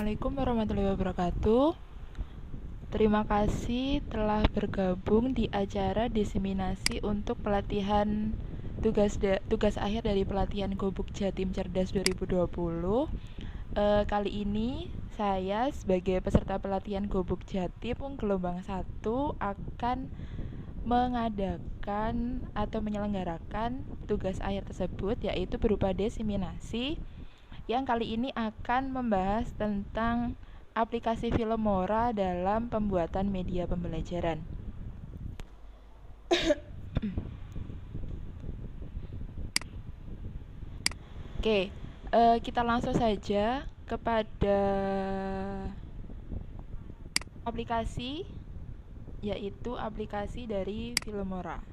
Assalamualaikum warahmatullahi wabarakatuh. Terima kasih telah bergabung di acara diseminasi untuk pelatihan tugas akhir dari pelatihan Gobuk Jatim Cerdas 2020. Kali ini saya sebagai peserta pelatihan Gobuk Jatim gelombang 1 akan mengadakan atau menyelenggarakan tugas akhir tersebut, yaitu berupa diseminasi yang kali ini akan membahas tentang aplikasi Filmora dalam pembuatan media pembelajaran. Oke, kita langsung saja kepada aplikasi, yaitu aplikasi dari Filmora.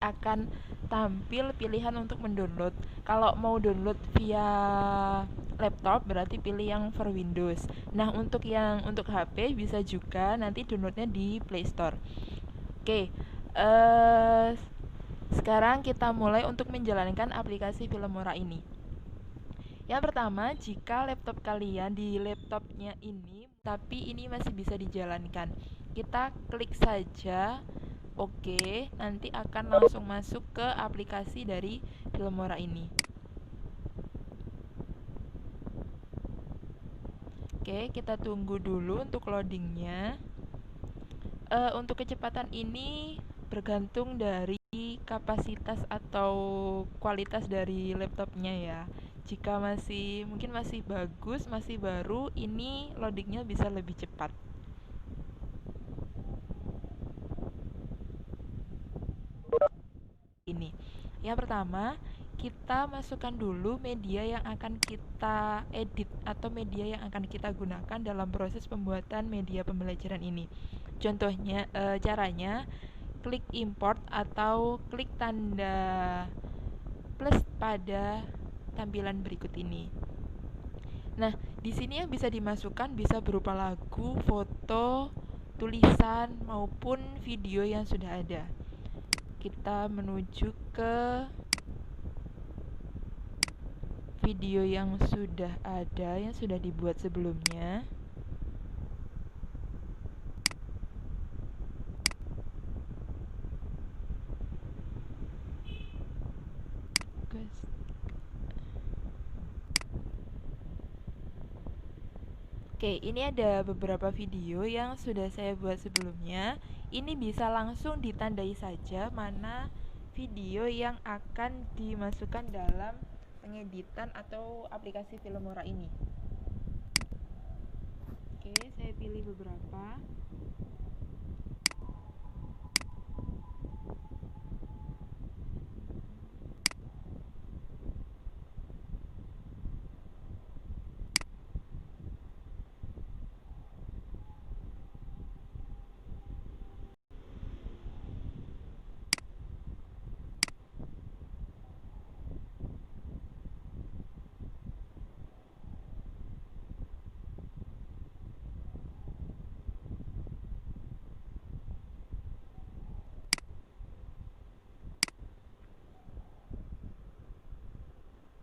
Akan tampil pilihan untuk mendownload. Kalau mau download via laptop berarti pilih yang for Windows. Nah, untuk HP bisa juga nanti downloadnya di Play Store. Oke, sekarang kita mulai untuk menjalankan aplikasi Filmora ini. Yang pertama, jika laptop kalian di laptopnya ini tapi ini masih bisa dijalankan, kita klik saja Oke, nanti akan langsung masuk ke aplikasi dari Filmora ini. Oke, kita tunggu dulu untuk loadingnya. Untuk kecepatan ini bergantung dari kapasitas atau kualitas dari laptopnya ya. Jika mungkin masih bagus, masih baru, ini loadingnya bisa lebih cepat. Ini yang pertama, kita masukkan dulu media yang akan kita edit atau media yang akan kita gunakan dalam proses pembuatan media pembelajaran ini. Contohnya, caranya klik import atau klik tanda plus pada tampilan berikut ini. Nah, di sini yang bisa dimasukkan bisa berupa lagu, foto, tulisan maupun video yang sudah ada. Kita menuju ke video yang sudah ada, yang sudah dibuat sebelumnya. Oke, ini ada beberapa video yang sudah saya buat sebelumnya. Ini bisa langsung ditandai saja mana video yang akan dimasukkan dalam pengeditan atau aplikasi Filmora ini. Oke, saya pilih beberapa.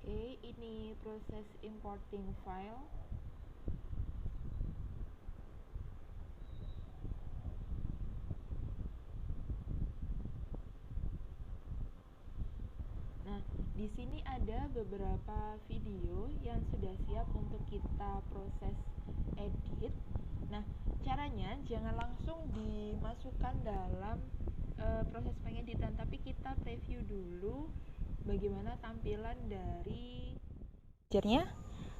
Oke, ini proses importing file. Nah, di sini ada beberapa video yang sudah siap untuk kita proses edit. Nah, caranya jangan langsung dimasukkan dalam proses pengeditan, tapi kita preview dulu bagaimana tampilan dari belajarnya.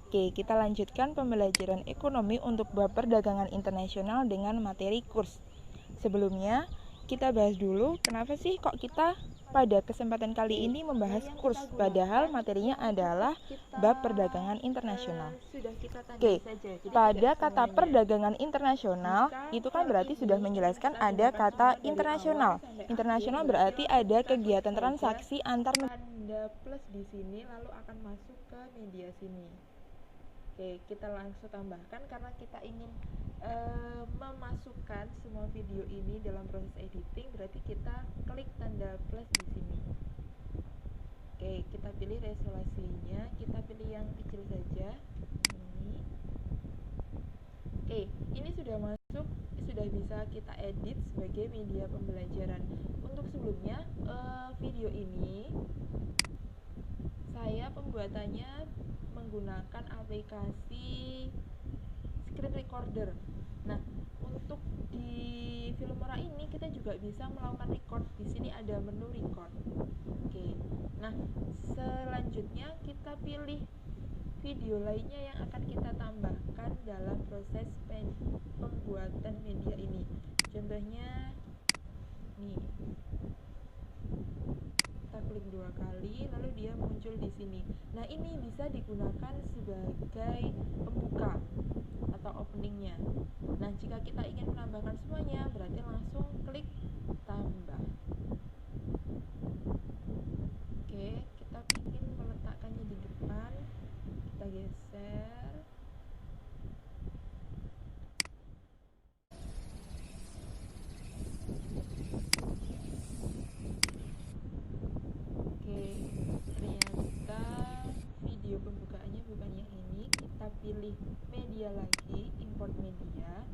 Oke, kita lanjutkan pembelajaran ekonomi untuk bab perdagangan internasional dengan materi kurs. Sebelumnya, kita bahas dulu kenapa sih kok kita pada kesempatan kali ini membahas kurs, padahal materinya adalah bab perdagangan internasional. Oke, pada kata perdagangan internasional itu kan berarti sudah menjelaskan ada kata internasional. Internasional berarti ada kegiatan transaksi antar tanda plus di sini lalu akan masuk ke media sini. Oke, kita langsung tambahkan karena kita ingin memasukkan semua video ini dalam proses editing, berarti kita klik tanda plus di sini. Oke, kita pilih resolusinya, kita pilih yang kecil saja. Oke, ini sudah masuk, sudah bisa kita edit sebagai media pembelajaran. Untuk sebelumnya, video ini saya pembuatannya menggunakan aplikasi screen recorder. Nah, untuk di Filmora ini kita juga bisa melakukan record. Di sini ada menu record. Oke. Nah, selanjutnya kita pilih video lainnya yang akan kita tambahkan dalam proses pembuatan media ini. Contohnya nih. Kita klik 2 kali lalu dia muncul di sini. Nah, ini bisa digunakan sebagai pembuka atau openingnya. Nah, jika kita ingin menambahkan semuanya, berarti langsung klik tambah. Oke, kita ingin meletakkannya di depan, kita geser. Oke, ternyata video pembukaannya bukan yang ini. Kita pilih media lagi, import media.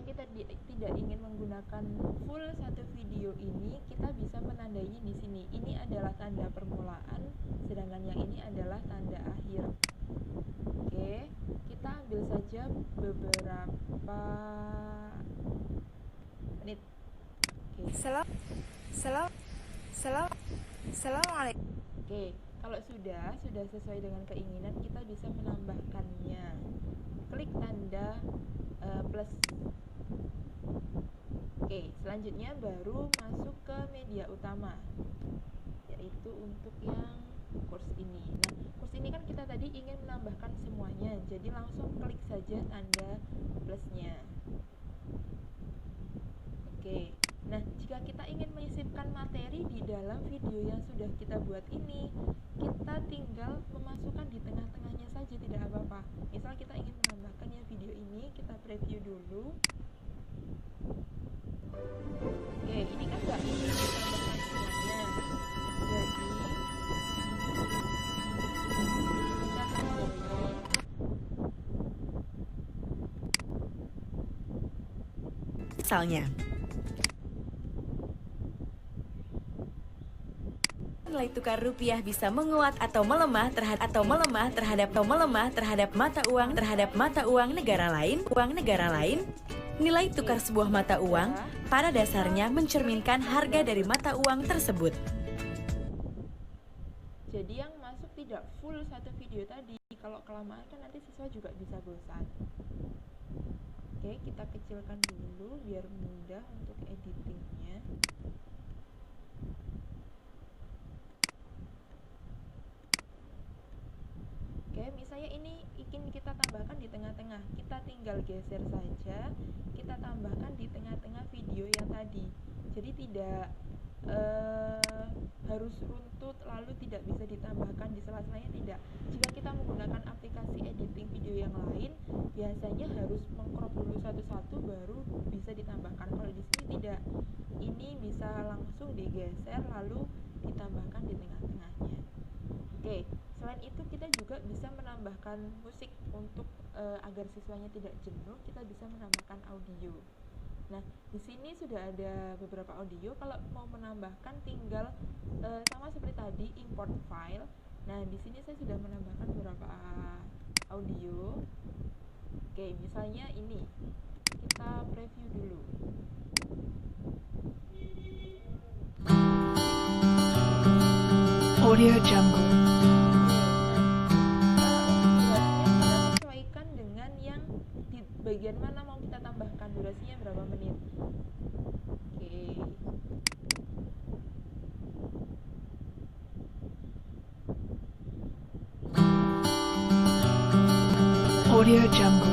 Kita tidak ingin menggunakan full satu video ini, kita bisa menandainya di sini. Ini adalah tanda permulaan, sedangkan yang ini adalah tanda akhir. Oke, kita ambil saja beberapa menit. Oke. Assalamualaikum. Oke, kalau sudah sesuai dengan keinginan, kita bisa menambahkannya. Klik tanda plus. Oke, selanjutnya baru masuk ke media utama, yaitu untuk yang kurs ini. Nah, kurs ini kan kita tadi ingin menambahkan semuanya, jadi langsung klik saja tanda plusnya. Oke, nah jika kita ingin menyisipkan materi di dalam video yang sudah kita buat ini, kita tinggal memasukkan di tengah-tengahnya saja, tidak apa-apa. Misal kita ingin menambahkan ya video ini, kita preview dulu. Oke, ini kan nggak ingin ditambahkan semuanya, jadi kita tambahkan. Misalnya, nilai tukar rupiah bisa menguat atau melemah terhadap mata uang negara lain. Nilai tukar sebuah mata uang pada dasarnya mencerminkan harga dari mata uang tersebut. Jadi yang masuk tidak full satu video tadi. Kalau kelamaan kan nanti siswa juga bisa bosan. Oke, kita kecilkan dulu biar mudah untuk editingnya. Oke, misalnya ini ingin kita tambahkan di tengah-tengah, kita tinggal geser saja, kita tambahkan di tengah-tengah video yang tadi. Jadi tidak harus runtut lalu tidak bisa ditambahkan di sela-selanya, tidak. Jika kita menggunakan aplikasi editing video yang lain, biasanya harus mengcrop dulu satu-satu baru bisa ditambahkan. Kalau di sini tidak, ini bisa langsung digeser lalu ditambahkan di tengah-tengahnya. Oke, selain itu kita juga bisa menambahkan musik untuk agar siswanya tidak jenuh. Kita bisa menambahkan audio. Nah, di sini sudah ada beberapa audio. Kalau mau menambahkan tinggal sama seperti tadi, import file. Nah, di sini saya sudah menambahkan beberapa audio. Oke, misalnya ini. Kita preview dulu. Audio Jungle. Sesuaikan dengan yang di bagian mana mau kita tambahkan, durasinya berapa menit. Oke. Audio Jungle.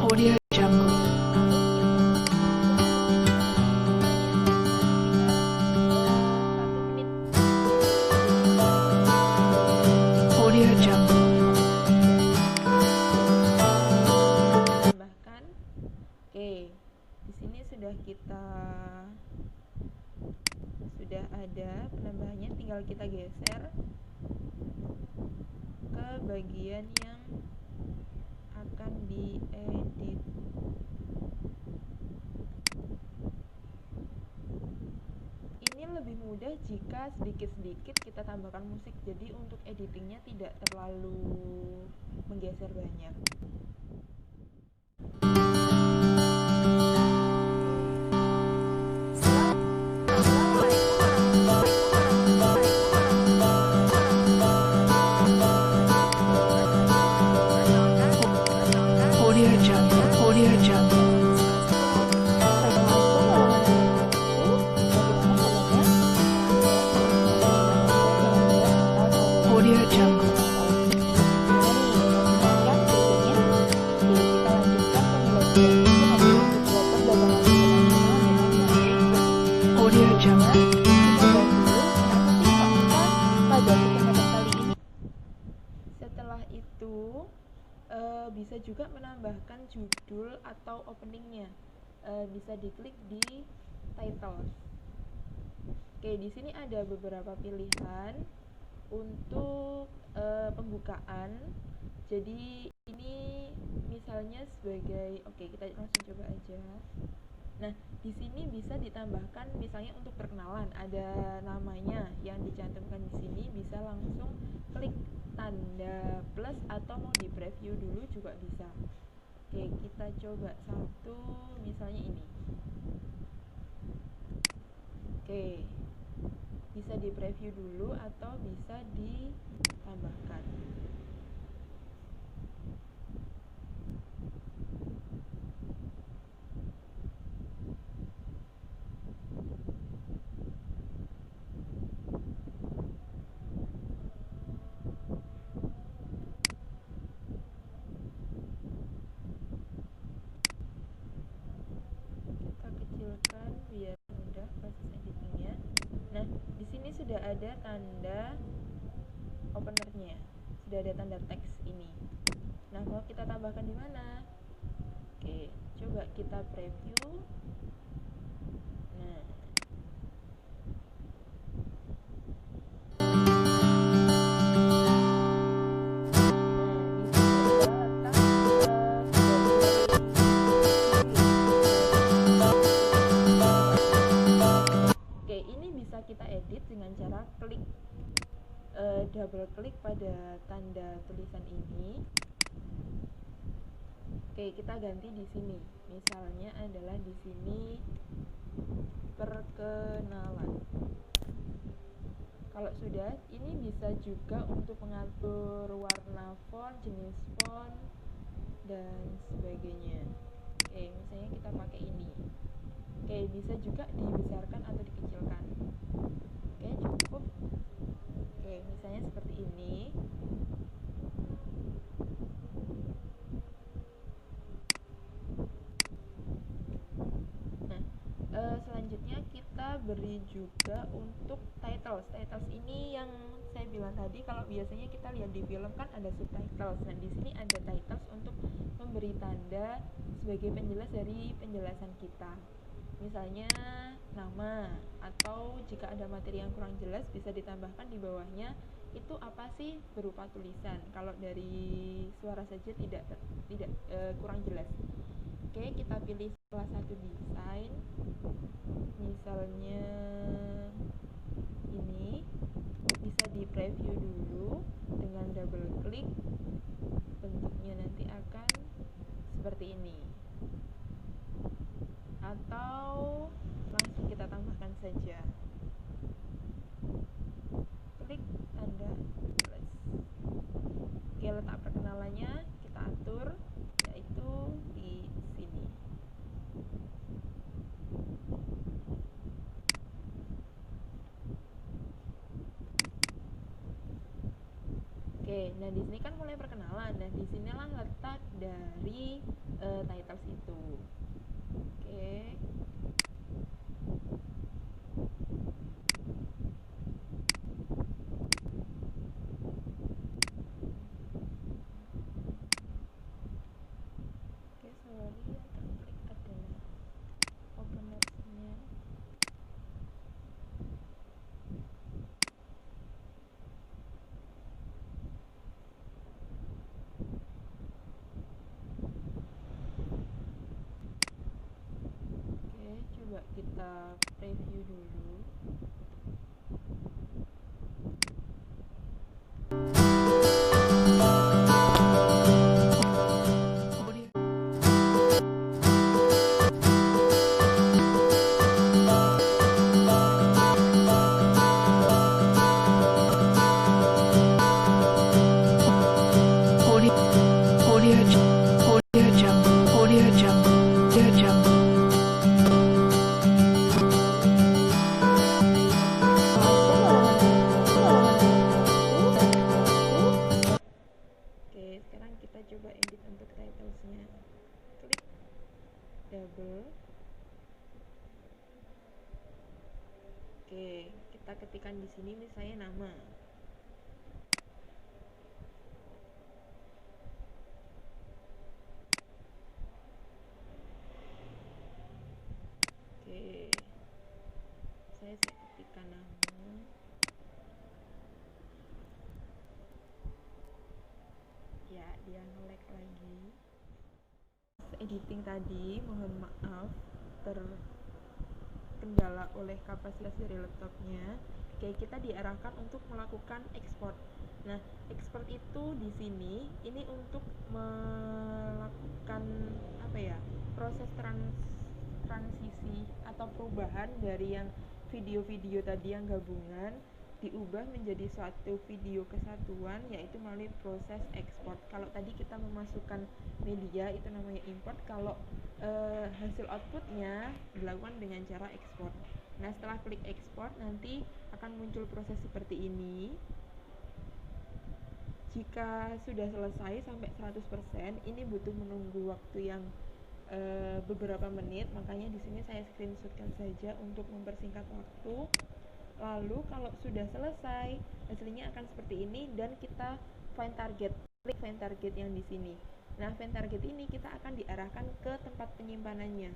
Audio Jungle. Audio Jungle. Tambahkan. Oke, di sini sudah ada penambahannya, tinggal kita geser ke bagian yang akan diedit. Ini lebih mudah jika sedikit-sedikit kita tambahkan musik, jadi untuk editingnya tidak terlalu menggeser banyak. Audio Jungle. Audio Jungle. Audio Jungle. Audio Jungle. Setelah itu bisa juga menambahkan judul atau openingnya. Bisa diklik di title. Oke, di sini ada beberapa pilihan untuk pembukaan. Jadi ini misalnya sebagai, oke, kita langsung coba aja. Nah, di sini bisa ditambahkan misalnya untuk perkenalan, ada namanya yang dicantumkan di sini, bisa langsung klik tanda plus atau mau di preview dulu juga bisa. Oke, kita coba satu, misalnya ini. Oke, bisa di preview dulu atau bisa ditambahkan. Kita kecilkan biar mudah proses editingnya. Nah, di sini sudah ada tanda openernya, sudah ada tanda teks ini. Nah, mau kita tambahkan di mana? Oke, coba kita preview. Nah, oke, ini bisa kita edit dengan cara klik double klik pada tanda tulisan ini. Oke, kita ganti di sini. Misalnya adalah di sini perkenalan. Kalau sudah, ini bisa juga untuk mengatur warna font, jenis font, dan sebagainya. Oke, misalnya kita pakai ini. Oke, bisa juga dibesarkan atau dikecilkan. Oke, cukup. Oke, misalnya seperti ini. Nah, selanjutnya kita beri juga untuk titles. Titles ini yang saya bilang tadi, kalau biasanya kita lihat di film kan ada subtitles. Nah, di sini ada titles untuk memberi tanda sebagai penjelas dari penjelasan kita. Misalnya nama, atau jika ada materi yang kurang jelas bisa ditambahkan di bawahnya itu apa sih berupa tulisan. Kalau dari suara saja tidak kurang jelas. Oke, kita pilih salah satu desain, misalnya ini. Bisa di preview dulu dengan double klik, bentuknya nanti akan seperti ini. Atau langsung kita tambahkan saja, klik tanda plus. Oke, letak perkenalannya kita atur, yaitu di sini. nah di sini kan mulai perkenalan. Nah, di sinilah letak dari titles itu. Oke. Oke, sorry yang terklik adalah openersnya. Oke, coba kita preview dulu. Audio. Audio. Audio. Audio Jungle. Audio Jungle. Audio Jungle. Oke, sekarang kita coba edit untuk titlesnya. Klik double. Oke, kita ketikkan di sini misalnya nama. Oke, saya ketikkan nama. Ya, dia nge-lag lagi. Editing tadi, mohon maaf terkendala oleh kapasitas dari laptopnya. Oke, kita diarahkan untuk melakukan ekspor. Nah, ekspor itu di sini ini untuk melakukan proses transisi atau perubahan dari yang video-video tadi yang gabungan diubah menjadi suatu video kesatuan, yaitu melalui proses ekspor. Kalau tadi kita memasukkan media itu namanya import, kalau hasil outputnya dilakukan dengan cara ekspor. Nah, setelah klik ekspor nanti akan muncul proses seperti ini. Jika sudah selesai sampai 100%, ini butuh menunggu waktu yang beberapa menit, makanya di sini saya screenshotkan saja untuk mempersingkat waktu. Lalu kalau sudah selesai, hasilnya akan seperti ini dan kita find target. Klik find target yang di sini. Nah, find target ini kita akan diarahkan ke tempat penyimpanannya.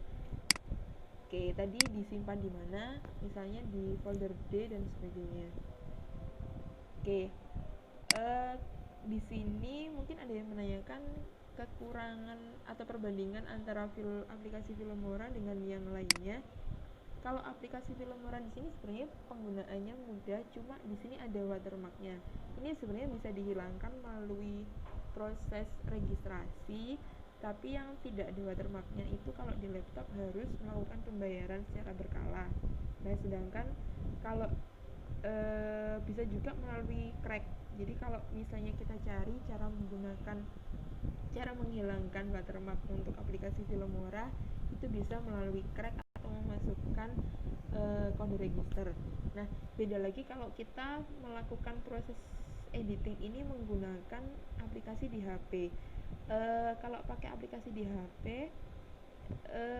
Oke, tadi disimpan di mana? Misalnya di folder D dan sebagainya. Oke. Di sini mungkin ada yang menanyakan kekurangan atau perbandingan antara aplikasi Filmora dengan yang lainnya. Kalau aplikasi Filmora di sini sebenarnya penggunaannya mudah, cuma di sini ada watermarknya. Ini sebenarnya bisa dihilangkan melalui proses registrasi, tapi yang tidak ada watermarknya itu kalau di laptop harus melakukan pembayaran secara berkala. Nah, sedangkan kalau bisa juga melalui crack. Jadi kalau misalnya kita cari cara menghilangkan watermark untuk aplikasi Filmora, itu bisa melalui crack atau memasukkan kode register. Nah, beda lagi kalau kita melakukan proses editing ini menggunakan aplikasi di HP. Kalau pakai aplikasi di HP,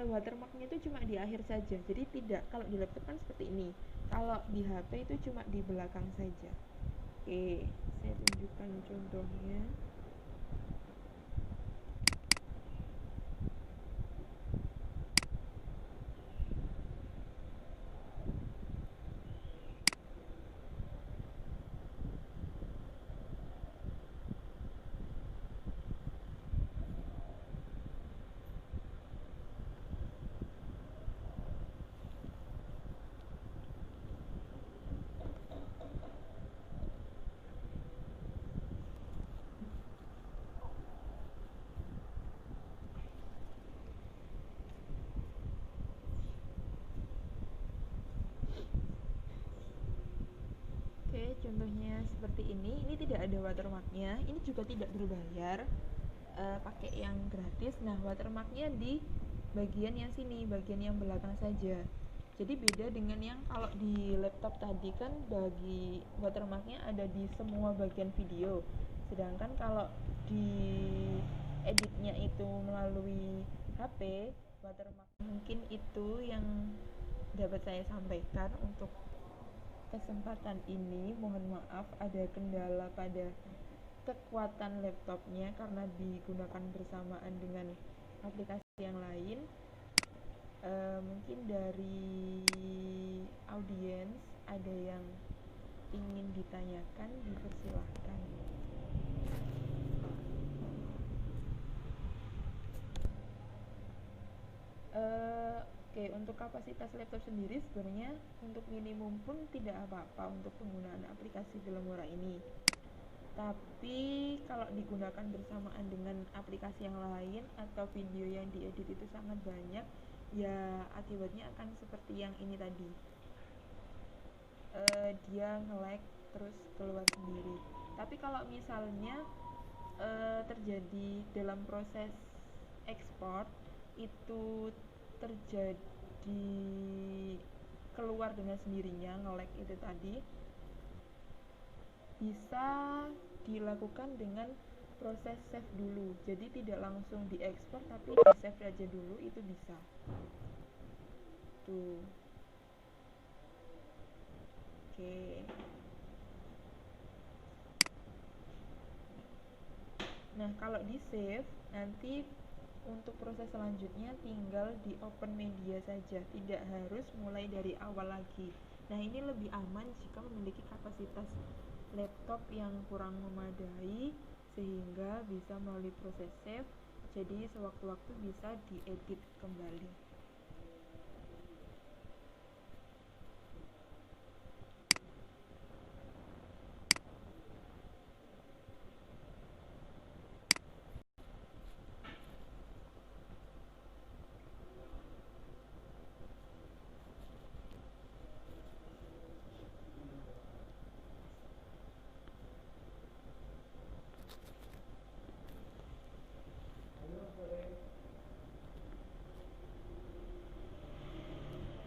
watermarknya itu cuma di akhir saja. Jadi tidak, kalau di laptop kan seperti ini. Kalau di HP itu cuma di belakang saja. Oke, saya tunjukkan contohnya. Contohnya seperti ini tidak ada watermarknya, ini juga tidak berbayar, pakai yang gratis. Nah, watermarknya di bagian yang sini, bagian yang belakang saja. Jadi beda dengan yang kalau di laptop tadi kan bagi watermarknya ada di semua bagian video, Sedangkan kalau di editnya itu melalui HP, watermark. Mungkin itu yang dapat saya sampaikan untuk kesempatan ini. Mohon maaf ada kendala pada kekuatan laptopnya karena digunakan bersamaan dengan aplikasi yang lain. Mungkin dari audiens ada yang ingin ditanyakan, dipersilahkan. Oke, untuk kapasitas laptop sendiri sebenarnya untuk minimum pun tidak apa-apa untuk penggunaan aplikasi Filmora ini. Tapi kalau digunakan bersamaan dengan aplikasi yang lain atau video yang diedit itu sangat banyak, ya akibatnya akan seperti yang ini tadi. Dia nge-lag terus keluar sendiri. Tapi kalau misalnya terjadi dalam proses ekspor itu terjadi keluar dengan sendirinya nge-lag itu tadi, bisa dilakukan dengan proses save dulu. Jadi tidak langsung diekspor tapi di save aja dulu, itu bisa. Tuh. Oke. Nah, kalau di save nanti untuk proses selanjutnya tinggal di open media saja, tidak harus mulai dari awal lagi. Nah, ini lebih aman jika memiliki kapasitas laptop yang kurang memadai sehingga bisa melalui proses save, jadi sewaktu-waktu bisa diedit kembali.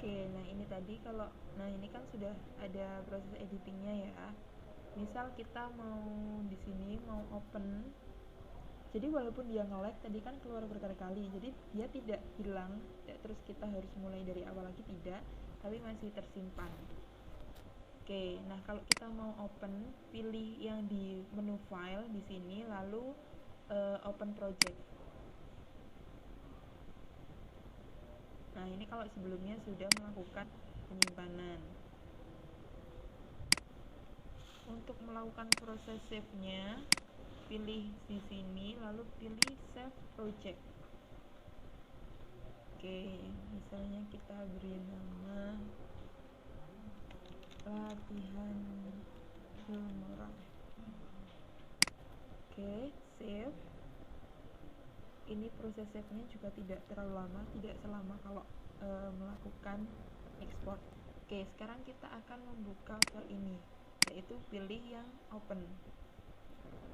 Oke, nah ini tadi ini kan sudah ada proses editingnya ya. Misal kita mau di sini mau open, jadi walaupun dia nge-lag tadi kan keluar berkali-kali, jadi dia tidak hilang, terus kita harus mulai dari awal lagi, tidak, tapi masih tersimpan. Oke, nah kalau kita mau open, pilih yang di menu file di sini, lalu open project. Nah, ini kalau sebelumnya sudah melakukan penyimpanan. Untuk melakukan proses save-nya, pilih di sini, lalu pilih save project. Oke, misalnya kita beri nama latihan Filmora. Oke, save. Ini proses save-nya juga tidak terlalu lama, tidak selama kalau melakukan ekspor. Oke, sekarang kita akan membuka file ini, yaitu pilih yang open.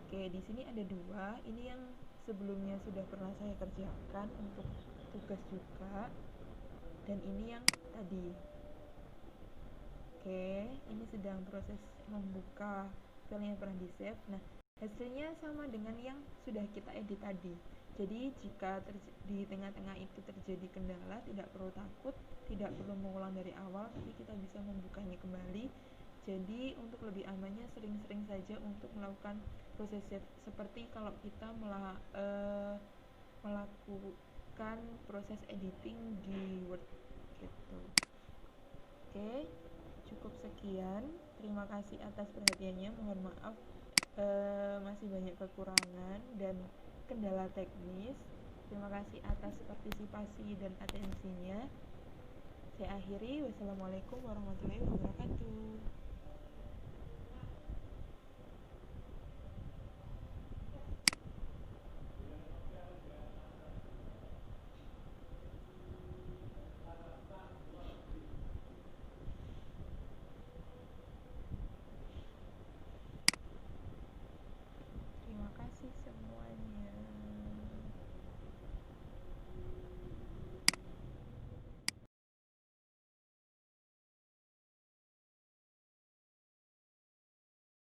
Oke, di sini ada dua. Ini yang sebelumnya sudah pernah saya kerjakan untuk tugas juga, dan ini yang tadi. Oke, ini sedang proses membuka file yang pernah di save. Nah, hasilnya sama dengan yang sudah kita edit tadi. Jadi jika di tengah-tengah itu terjadi kendala, tidak perlu takut, tidak perlu mengulang dari awal, tapi kita bisa membukanya kembali. Jadi untuk lebih amannya sering-sering saja untuk melakukan proses save, seperti kalau kita melakukan proses editing di Word gitu. Oke, cukup sekian. Terima kasih atas perhatiannya. Mohon maaf masih banyak kekurangan dan kendala teknis. Terima kasih atas partisipasi dan atensinya. Saya akhiri. Wassalamualaikum warahmatullahi wabarakatuh.